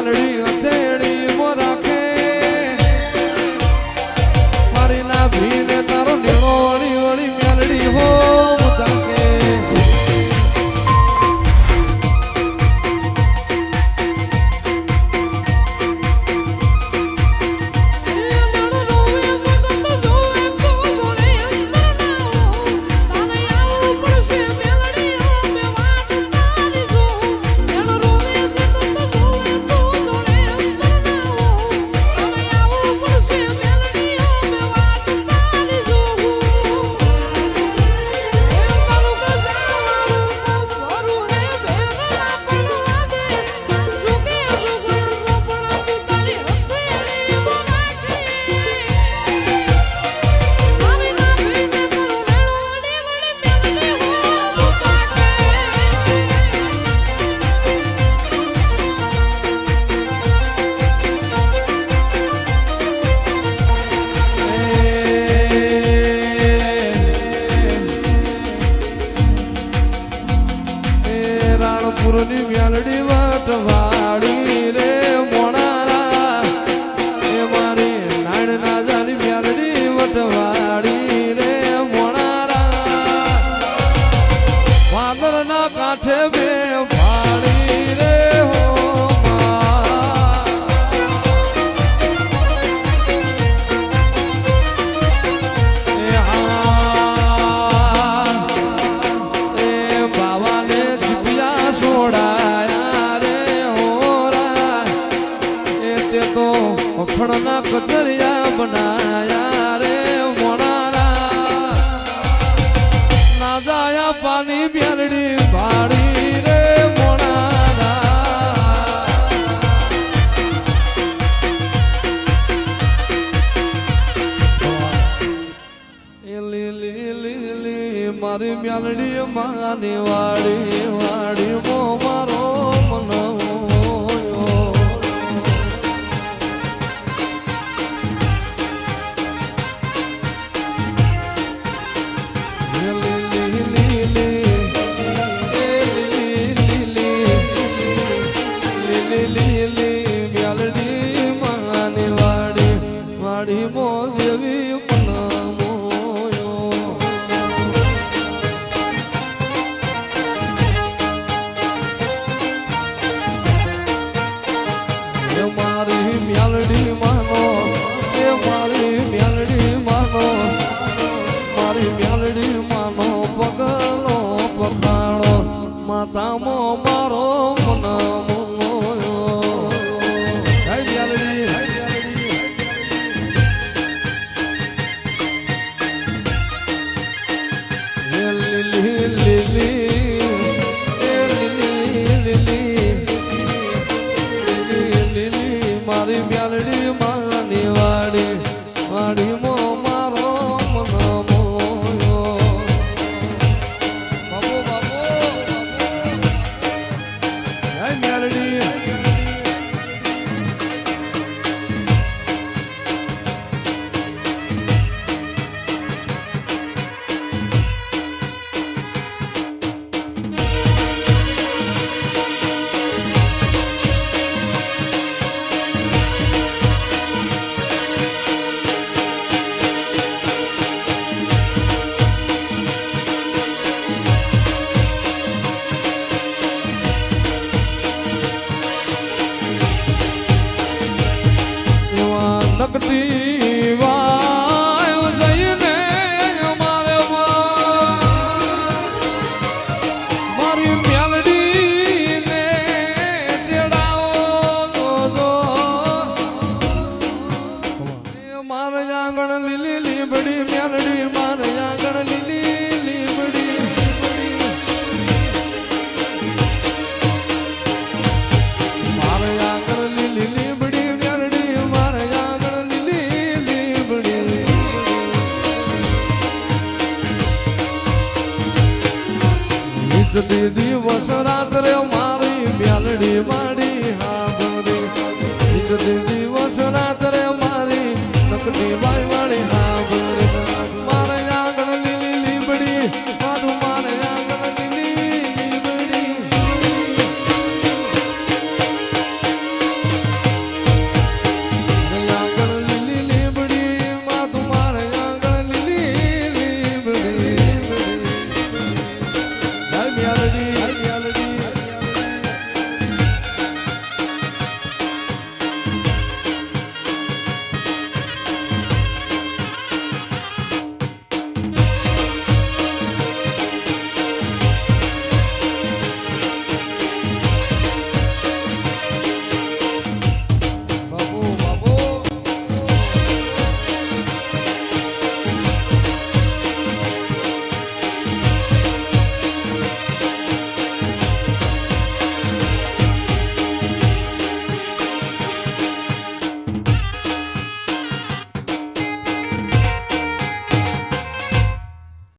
મ્યાલડી હથેળી મો રાખે મારી ના ભીને તારો નીણો વળી વળી મ્યાલડી હો તાકે રાણપુરની મ્યાલડી વટવાડી રે મોણારા એ મારી નાણ ના જાની મ્યાલડી વટવાડી રે મોણારા વાગર ના કાંઠે બે ભાડી રે હો ખણના કચરિયા બનાયા રે મોણારા ના જાયા પાણી મ્યાલડી ભાડી રે મોણારા એ લીલી લીલી મારી મ્યાલડી માની વાડી વાડી મો મારો મનો માતામો મારો મનામો મારી મ્યાલડી માની વાડી વાડી મો મારો મનામો નકટી વાય જઈને મારે મારી મ્યાલડી ને તેડાવો મારે આંગણ લીલી લીબડી મ્યાલડી મારે આંગણ લીલી લીબડી મારે આંગણ લીલી લીબડી દીદી વસ રાત્રે મારી મ્યાલડી માડી હા દીદી